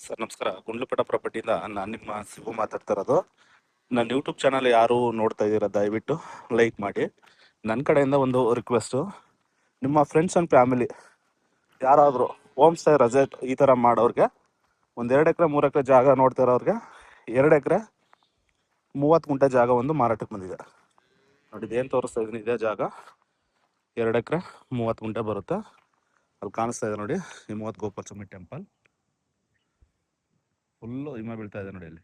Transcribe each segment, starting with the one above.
Sir ನಮಸ್ಕಾರ. ಗುಂಡ್ಲುಪೇಟ ಪ್ರಾಪರ್ಟಿಯಿಂದ ನಾನು ನಿಮ್ಮ ಶಿವು ಮಾತಾಡ್ತಾ ಇರೋದು. ನನ್ನ ಯೂಟ್ಯೂಬ್ ಚಾನಲ್ ಯಾರು ನೋಡ್ತಾ ಇದ್ದೀರಾ ದಯವಿಟ್ಟು ಲೈಕ್ ಮಾಡಿ. ನನ್ನ ಕಡೆಯಿಂದ ಒಂದು ರಿಕ್ವೆಸ್ಟು, ನಿಮ್ಮ ಫ್ರೆಂಡ್ಸ್ ಆ್ಯಂಡ್ ಫ್ಯಾಮಿಲಿ ಯಾರಾದರೂ ಹೋಮ್ ಸ್ಟೇ ರೆಸಾರ್ಟ್ ಈ ಥರ ಮಾಡೋರಿಗೆ, ಒಂದು 2 ಎಕರೆ 3 ಎಕರೆ ಜಾಗ ನೋಡ್ತಾ ಇರೋರಿಗೆ 2 ಎಕರೆ 30 ಗುಂಟೆ ಜಾಗ ಒಂದು ಮಾರಾಟಕ್ಕೆ ಬಂದಿದೆ ನೋಡಿ. ಇದೇನು ತೋರಿಸ್ತಾ ಇದ್ದೀನಿ ಇದೇ ಜಾಗ. 2 ಎಕರೆ 30 ಗುಂಟೆ ಬರುತ್ತೆ. ಅಲ್ಲಿ ಕಾಣಿಸ್ತಾ ಇದೆ ನೋಡಿ, ಈ 30 ಗೋಪಾಲಸ್ವಾಮಿ ಟೆಂಪಲ್ ಫುಲ್ಲು ಹಿಮ ಬೀಳ್ತಾ ಇದೆ ನೋಡಿ. ಅಲ್ಲಿ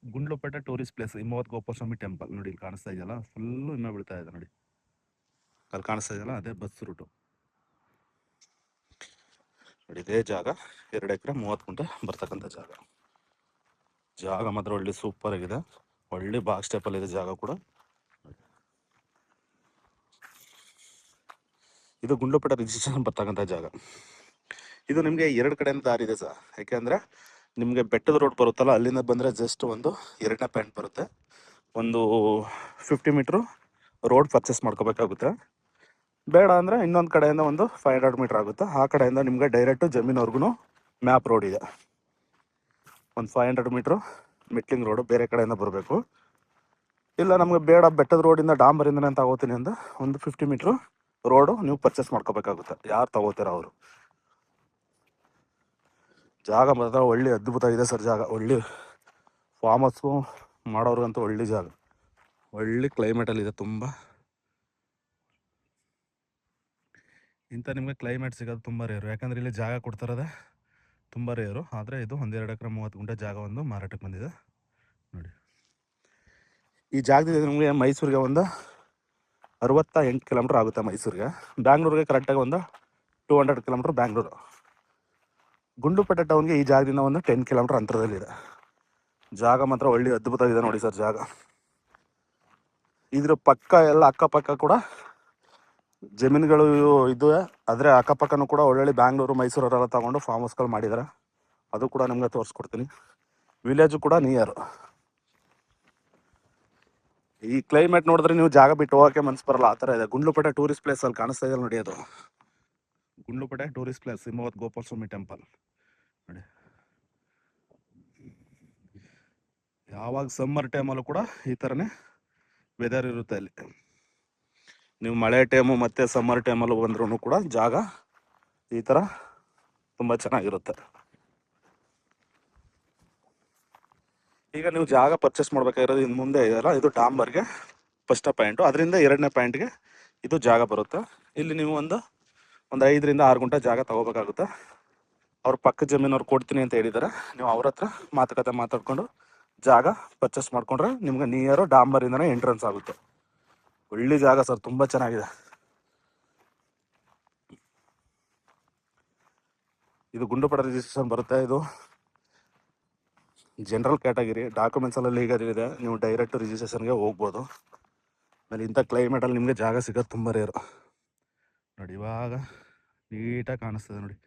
Gundlupet tourist place, Himavad Gopalaswamy temple ನೋಡಿ. ಇಲ್ಲಿ ಕಾಣಿಸ್ತಾ ಇದೆಯಲ್ಲ, ಫುಲ್ಲು ಹಿಮ ಬೀಳ್ತಾ ಇದೆ ನೋಡಿ. ಅಲ್ಲಿ ಕಾಣಿಸ್ತಾ ಇದೆಯಲ್ಲ, ಅದೇ ಬಸ್ ರೂಟು ನೋಡಿ. ಇದೇ ಜಾಗ 2 ಎಕರೆ 30 ಗುಂಟೆ ಬರ್ತಕ್ಕಂಥ ಜಾಗ. ಜಾಗ ಮಾತ್ರ ಒಳ್ಳೆ ಸೂಪರ್ ಆಗಿದೆ, ಒಳ್ಳೆ ಬಾಕ್ಸ್ ಟೈಪಲ್ಲಿ ಇದೆ ಜಾಗ ಕೂಡ. ಇದು ಗುಂಡ್ಲುಪೇಟೆ ರಿಜಿಸ್ಟ್ರೇಷನ್ ಬರ್ತಕ್ಕಂಥ ಜಾಗ. ಇದು ನಿಮಗೆ 2 ಕಡೆಯಿಂದ ದಾರಿ ಇದೆ ಸರ್. ಯಾಕೆಂದರೆ ನಿಮಗೆ ಬೆಟ್ಟದ ರೋಡ್ ಬರುತ್ತಲ್ಲ, ಅಲ್ಲಿಂದ ಬಂದರೆ ಜಸ್ಟ್ ಒಂದು 2ನೇ ಪಾಯಿಂಟ್ ಬರುತ್ತೆ. ಒಂದು 50 ಮೀಟ್ರು ರೋಡ್ ಪರ್ಚೇಸ್ ಮಾಡ್ಕೋಬೇಕಾಗುತ್ತೆ. ಬೇಡ ಅಂದರೆ ಇನ್ನೊಂದು ಕಡೆಯಿಂದ ಒಂದು 500 ಮೀಟ್ರ್ ಆಗುತ್ತೆ. ಆ ಕಡೆಯಿಂದ ನಿಮಗೆ ಡೈರೆಕ್ಟು ಜಮೀನ್ವರೆಗೂ ಮ್ಯಾಪ್ ರೋಡ್ ಇದೆ. ಒಂದು 500 ಮೀಟ್ರು ಮೆಟ್ಲಿಂಗ್ ರೋಡು ಬೇರೆ ಕಡೆಯಿಂದ ಬರಬೇಕು. ಇಲ್ಲ ನಮಗೆ ಬೇಡ ಬೆಟ್ಟದ ರೋಡಿಂದ ಡಾಂಬರಿಂದನೇ ತಗೋತೀನಿ ಅಂತ ಒಂದು 50 ಮೀಟ್ರು ರೋಡು ನೀವು ಪರ್ಚೇಸ್ ಮಾಡ್ಕೋಬೇಕಾಗುತ್ತೆ, ಯಾರು ತಗೋತೀರ ಅವರು. ಜಾಗ ಮಾತ್ರ ಒಳ್ಳೆ ಅದ್ಭುತ ಇದೆ ಸರ್. ಜಾಗ ಒಳ್ಳೆ ಫಾರ್ಮ್ ಹೌಸು ಮಾಡೋರ್ಗಂತೂ ಒಳ್ಳೆ ಜಾಗ, ಒಳ್ಳೆ ಕ್ಲೈಮೇಟಲ್ಲಿದೆ. ತುಂಬ ಇಂಥ ನಿಮಗೆ ಕ್ಲೈಮೇಟ್ ಸಿಗೋದು ತುಂಬ ರೇರು. ಯಾಕಂದರೆ ಇಲ್ಲಿ ಜಾಗ ಕೊಡ್ತಾರದೆ ತುಂಬ ರೇರು. ಆದರೆ ಇದು 1-2 ಎಕರೆ 30 ಗುಂಟೆ ಜಾಗ ಒಂದು ಮಾರಾಟಕ್ಕೆ ಬಂದಿದೆ ನೋಡಿ. ಈ ಜಾಗದಿಂದ ನಿಮಗೆ ಮೈಸೂರಿಗೆ ಒಂದು 68 ಕಿಲೋಮೀಟ್ರ್ ಆಗುತ್ತೆ. ಮೈಸೂರಿಗೆ, ಬ್ಯಾಂಗ್ಳೂರಿಗೆ ಕರೆಕ್ಟಾಗಿ ಒಂದು 200 ಕಿಲೋಮೀಟ್ರ್ ಬ್ಯಾಂಗ್ಳೂರು. ಗುಂಡ್ಲುಪೇಟೆ ಟೌನ್ಗೆ ಈ ಜಾಗದಿಂದ ಒಂದು 10 ಕಿಲೋಮೀಟ್ರ್ ಅಂತರದಲ್ಲಿದೆ. ಜಾಗ ಮಾತ್ರ ಒಳ್ಳೆ ಅದ್ಭುತ ಇದೆ ನೋಡಿ ಸರ್ ಜಾಗ. ಇದ್ರ ಪಕ್ಕ ಎಲ್ಲ ಅಕ್ಕಪಕ್ಕ ಕೂಡ ಜಮೀನುಗಳು ಇದುವೆ. ಆದರೆ ಅಕ್ಕಪಕ್ಕನೂ ಕೂಡ ಒಳ್ಳೊಳ್ಳೆ ಬ್ಯಾಂಗ್ಳೂರು ಮೈಸೂರವರೆಲ್ಲ ತಗೊಂಡು ಫಾರ್ಮ್ ಹೌಸ್ಗಳು ಮಾಡಿದ್ದಾರೆ. ಅದು ಕೂಡ ನಿಮಗೆ ತೋರಿಸ್ಕೊಡ್ತೀನಿ. ವಿಲೇಜು ಕೂಡ ನಿಯರು. ಈ ಕ್ಲೈಮೇಟ್ ನೋಡಿದ್ರೆ ನೀವು ಜಾಗ ಬಿಟ್ಟು ಹೋಗೋಕ್ಕೆ ಮನ್ಸು ಬರಲ್ಲ, ಆ ಥರ ಇದೆ. ಗುಂಡ್ಲುಪೇಟೆ ಟೂರಿಸ್ಟ್ ಪ್ಲೇಸ್ ಅಲ್ಲಿ ಕಾಣಿಸ್ತಾ ಇದೆ ನೋಡಿ, ಅದು Gundlupet tourist place, Himavad Gopalaswamy temple ನೋಡಿ. ಯಾವಾಗ ಸಮ್ಮರ್ ಟೈಮಲ್ಲೂ ಕೂಡ ಈ ಥರನೇ ವೆದರ್ ಇರುತ್ತೆ ಅಲ್ಲಿ. ನೀವು ಮಳೆ ಟೈಮು ಮತ್ತು ಸಮ್ಮರ್ ಟೈಮಲ್ಲೂ ಬಂದ್ರೂ ಕೂಡ ಜಾಗ ಈ ಥರ ತುಂಬ ಚೆನ್ನಾಗಿರುತ್ತೆ. ಈಗ ನೀವು ಜಾಗ ಪರ್ಚೇಸ್ ಮಾಡ್ಬೇಕಾಗಿರೋದು ಇನ್ನು ಮುಂದೆ ಇದೆಯಲ್ಲ, ಇದು ಡಾಂಬರ್ಗೆ ಫಸ್ಟ್ ಪಾಯಿಂಟು. ಅದರಿಂದ 2ನೇ ಪಾಯಿಂಟ್ಗೆ ಇದು ಜಾಗ ಬರುತ್ತೆ. ಇಲ್ಲಿ ನೀವು ಒಂದು 5ರಿಂದ 6 ಗುಂಟೆ ಜಾಗ ತಗೋಬೇಕಾಗುತ್ತೆ. ಅವ್ರ ಪಕ್ಕ ಜಮೀನವ್ರು ಕೊಡ್ತೀನಿ ಅಂತ ಹೇಳಿದ್ದಾರೆ. ನೀವು ಅವ್ರ ಹತ್ರ ಮಾತುಕತೆ ಮಾತಾಡ್ಕೊಂಡು ಜಾಗ ಪರ್ಚೇಸ್ ಮಾಡ್ಕೊಂಡ್ರೆ ನಿಮ್ಗೆ ನಿಯರು ಡಾಂಬರಿಂದನೇ ಎಂಟ್ರೆನ್ಸ್ ಆಗುತ್ತೆ. ಒಳ್ಳೆ ಜಾಗ ಸರ್, ತುಂಬ ಚೆನ್ನಾಗಿದೆ. ಇದು ಗುಂಡ್ಲುಪೇಟೆ ರಿಜಿಸ್ಟ್ರೇಷನ್ ಬರುತ್ತೆ. ಇದು ಜನರಲ್ ಕ್ಯಾಟಗಿರಿ, ಡಾಕ್ಯುಮೆಂಟ್ಸ್ ಎಲ್ಲ ಲೀಗಲ್ ಇದೆ. ನೀವು ಡೈರೆಕ್ಟ್ ರಿಜಿಸ್ಟ್ರೇಷನ್ಗೆ ಹೋಗ್ಬೋದು. ಆಮೇಲೆ ಇಂಥ ಕ್ಲೈಮೇಟಲ್ಲಿ ನಿಮಗೆ ಜಾಗ ಸಿಗೋದು ತುಂಬ ರೇರು ನೋಡಿ. ಇವಾಗ ನೀಟಾಗಿ ಕಾಣಿಸ್ತದೆ ನೋಡಿ.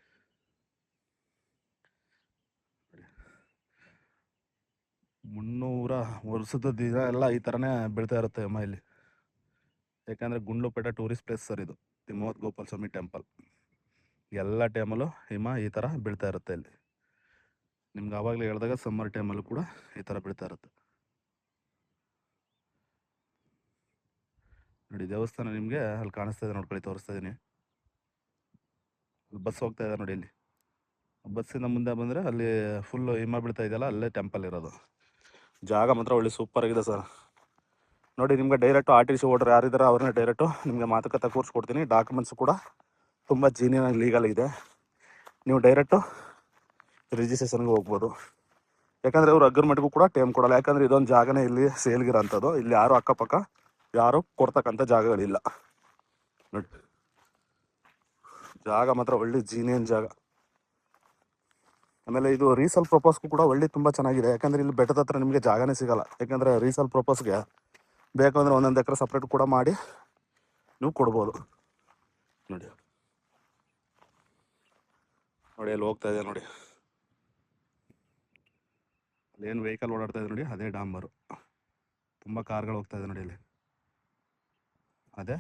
300 ವರ್ಷದ ದಿನ ಎಲ್ಲ ಈ ಥರನೇ ಬೀಳ್ತಾ ಇರುತ್ತೆ ಹಿಮ ಇಲ್ಲಿ. ಯಾಕಂದರೆ ಗುಂಡ್ಲುಪೇಟೆ ಟೂರಿಸ್ಟ್ ಪ್ಲೇಸ್ ಸರ್ ಇದು, ಹಿಮವದ್ ಗೋಪಾಲಸ್ವಾಮಿ ಟೆಂಪಲ್. ಎಲ್ಲ ಟೈಮಲ್ಲೂ ಹಿಮ ಈ ಥರ ಬೀಳ್ತಾ ಇರುತ್ತೆ ಇಲ್ಲಿ. ನಿಮ್ಗೆ ಆವಾಗಲೇ ಹೇಳಿದಾಗ ಸಮ್ಮರ್ ಟೈಮಲ್ಲೂ ಕೂಡ ಈ ಥರ ಬೀಳ್ತಾ ಇರುತ್ತೆ ನೋಡಿ. ದೇವಸ್ಥಾನ ನಿಮಗೆ ಅಲ್ಲಿ ಕಾಣಿಸ್ತಾ ಇದೆ ನೋಡ್ಕೊಳ್ಳಿ, ತೋರಿಸ್ತಾ ಇದ್ದೀನಿ. ಅಲ್ಲಿ ಬಸ್ ಹೋಗ್ತಾ ಇದೆ ನೋಡಿ. ಇಲ್ಲಿ ಬಸ್ಸಿಂದ ಮುಂದೆ ಬಂದರೆ ಅಲ್ಲಿ ಫುಲ್ಲು ಹಿಮ ಬೀಳ್ತಾ ಇದೆಯಲ್ಲ, ಅಲ್ಲೇ ಟೆಂಪಲ್ ಇರೋದು. ಜಾಗ ಮಾತ್ರ ಒಳ್ಳೆ ಸೂಪರ್ ಆಗಿದೆ ಸರ್ ನೋಡಿ. ನಿಮಗೆ ಡೈರೆಕ್ಟು RTC ಓಡರ್ ಯಾರಿದ್ದಾರೆ ಅವ್ರನ್ನೇ ಡೈರೆಕ್ಟು ನಿಮಗೆ ಮಾತುಕತೆ ಕೂರಿಸ್ಕೊಡ್ತೀನಿ. ಡಾಕ್ಯುಮೆಂಟ್ಸು ಕೂಡ ತುಂಬ ಜೀನಿಯನ್ ಲೀಗಲ್ ಇದೆ. ನೀವು ಡೈರೆಕ್ಟು ರಿಜಿಸ್ಟ್ರೇಷನ್ಗೆ ಹೋಗ್ಬೋದು. ಯಾಕಂದರೆ ಇವರು ಅಗ್ರಿಮೆಂಟ್ಗೂ ಕೂಡ ಟೈಮ್ ಕೊಡಲ್ಲ. ಯಾಕಂದರೆ ಇದೊಂದು ಜಾಗನೇ ಇಲ್ಲಿ ಸೇಲ್ಗಿರೋಂಥದ್ದು. ಇಲ್ಲಿ ಯಾರು ಅಕ್ಕಪಕ್ಕ ಯಾರು ಕೊಡ್ತಕ್ಕಂಥ ಜಾಗಗಳಿಲ್ಲ ನೋಡಿ. ಜಾಗ ಮಾತ್ರ ಒಳ್ಳೆ ಜೀನಿಯನ್ ಜಾಗ. ಆಮೇಲೆ ಇದು ರೀಸೇಲ್ ಪರ್ಪಸ್ಗೂ ಕೂಡ ಒಳ್ಳೆ ತುಂಬ ಚೆನ್ನಾಗಿದೆ. ಯಾಕಂದರೆ ಇಲ್ಲಿ ಬೆಟ್ಟದ ಹತ್ರ ನಿಮಗೆ ಜಾಗನೇ ಸಿಗೋಲ್ಲ. ಯಾಕಂದರೆ ರೀಸೇಲ್ ಪರ್ಪಸ್ಗೆ ಬೇಕಂದರೆ 1 ಎಕರೆ ಸಪ್ರೇಟ್ ಕೂಡ ಮಾಡಿ ನೀವು ಕೊಡ್ಬೋದು ನೋಡಿ. ನೋಡಿ ಅಲ್ಲಿ ಹೋಗ್ತಾ ಇದೆ ನೋಡಿ, ಅಲ್ಲೇನು ವೆಹಿಕಲ್ ಓಡಾಡ್ತಾ ಇದೆ ನೋಡಿ, ಅದೇ ಡಾಂಬರು. ತುಂಬ ಕಾರ್ಗಳು ಹೋಗ್ತಾ ಇದೆ ನೋಡಿ. ಅಲ್ಲಿ ಅದೇ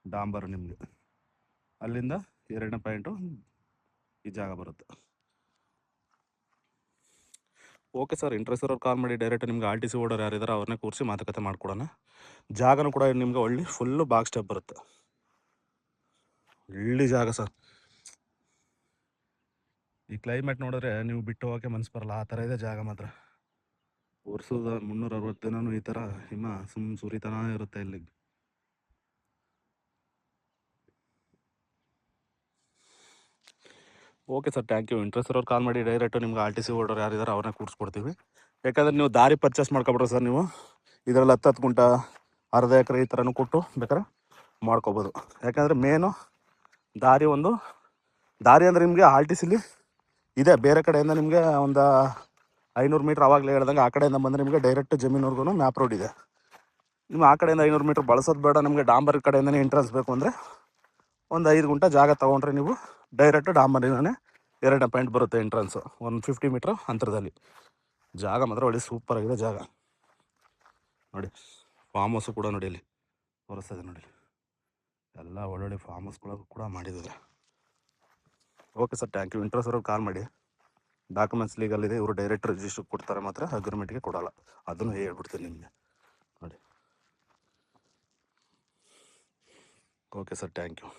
ಡಾಂಬರು ನಿಮಗೆ. ಅಲ್ಲಿಂದ 2ನೇ ಪಾಯಿಂಟು ಈ ಜಾಗ ಬರುತ್ತೆ. ಓಕೆ ಸರ್, ಇಂಟ್ರೆಸ್ಟ್ ಇರೋರು ಕಾಲ್ ಮಾಡಿ, ಡೈರೆಕ್ಟ್ ನಿಮ್ಗೆ ಆರ್ ಟಿ ಸಿ ಓಡೋರು ಯಾರಿದ್ದಾರೆ ಅವ್ರನ್ನೇ ಕೂರಿಸಿ ಮಾತುಕತೆ ಮಾಡ್ಕೊಡೋಣ. ಜಾಗನೂ ಕೂಡ ನಿಮ್ಗೆ ಒಳ್ಳೆ ಫುಲ್ಲು ಬಾಗ್ ಸ್ಟೆಪ್ ಬರುತ್ತೆ. ಒಳ್ಳೆ ಜಾಗ ಸರ್. ಈ ಕ್ಲೈಮೇಟ್ ನೋಡಿದ್ರೆ ನೀವು ಬಿಟ್ಟು ಹೋಗೋಕ್ಕೆ ಮನ್ಸು ಬರಲ್ಲ, ಆ ಥರ ಇದೆ ಜಾಗ ಮಾತ್ರ. ವರ್ಷದ 360 ದಿನವೂ ಈ ಥರ ಹಿಮ ಸುರಿತಾನೇ ಇರುತ್ತೆ ಇಲ್ಲಿ. Okay sir, thank you. Interest ಇರೋರು ಕಾಲ್ ಮಾಡಿ, ಡೈರೆಕ್ಟು ನಿಮ್ಗೆ ಆರ್ ಟಿ ಸಿ ಓಡೋರು ಯಾರಿದ್ದಾರೆ ಅವ್ರನ್ನ ಕೂರಿಸ್ಕೊಡ್ತೀವಿ. ಯಾಕಂದರೆ ನೀವು ದಾರಿ ಪರ್ಚೇಸ್ ಮಾಡ್ಕೊಬಿಟ್ರೆ ಸರ್, ನೀವು ಇದರಲ್ಲಿ 10 ಗುಂಟ, ಅರ್ಧ ಎಕರೆ ಈ ಥರನೂ ಕೊಟ್ಟು ಬೇಕಾದ್ರೆ ಮಾಡ್ಕೊಬೋದು. ಯಾಕಂದರೆ ಮೇನು ದಾರಿ ಅಂದರೆ ನಿಮಗೆ ಆರ್ ಟಿ ಸಿಲಿ ಇದೆ. ಬೇರೆ ಕಡೆಯಿಂದ ನಿಮಗೆ ಒಂದು 500 ಮೀಟ್ರ್ ಆವಾಗಲೇ ಹೇಳ್ದಂಗೆ ಆ ಕಡೆಯಿಂದ ಬಂದರೆ ನಿಮಗೆ ಡೈರೆಕ್ಟ್ ಜಮೀನ್ವರೆಗೂ ಮ್ಯಾಪ್ ರೋಡ್ ಇದೆ. ನೀವು ಆ ಕಡೆಯಿಂದ 500 ಮೀಟ್ರ್ ಬಳಸೋದು ಬೇಡ, ನಮಗೆ ಡಾಂಬರ್ ಕಡೆಯಿಂದನೇ ಎಂಟ್ರೆನ್ಸ್ ಬೇಕು ಅಂದರೆ ಒಂದು 5 ಗುಂಟ ಜಾಗ ತೊಗೊಂಡ್ರೆ ನೀವು ಡೈರೆಕ್ಟ್ ಡಾಂಬರಿನೇ 2ನೇ ಪಾಯಿಂಟ್ ಬರುತ್ತೆ ಎಂಟ್ರೆನ್ಸು, 150 ಮೀಟ್ರ್ ಅಂತರದಲ್ಲಿ. ಜಾಗ ಮಾತ್ರ ಒಳ್ಳೆ ಸೂಪರಾಗಿದೆ ಜಾಗ ನೋಡಿ. ಫಾರ್ಮ್ ಹೌಸು ಕೂಡ ನೋಡಿ, ಇಲ್ಲಿ ತೋರಿಸ್ತದೆ ನೋಡಿ, ಎಲ್ಲ ಒಳ್ಳೊಳ್ಳೆ ಫಾರ್ಮ್ ಹೌಸ್ಗಳು ಕೂಡ ಮಾಡಿದ್ದಾರೆ. Okay sir, thank you. Interest ಅವ್ರಿಗೆ ಕಾಲ್ ಮಾಡಿ. ಡಾಕ್ಯುಮೆಂಟ್ಸ್ ಲೀಗಲ್ ಇದೆ, ಇವರು ಡೈರೆಕ್ಟ್ ರಿಜಿಸ್ಟ್ರ್ ಕೊಡ್ತಾರೆ, ಮಾತ್ರ ಅಗ್ರಿಮೆಂಟ್ಗೆ ಕೊಡೋಲ್ಲ. ಅದನ್ನು ಹೇಳ್ಬಿಡ್ತೀನಿ ನಿಮಗೆ ನೋಡಿ. Okay sir, thank you.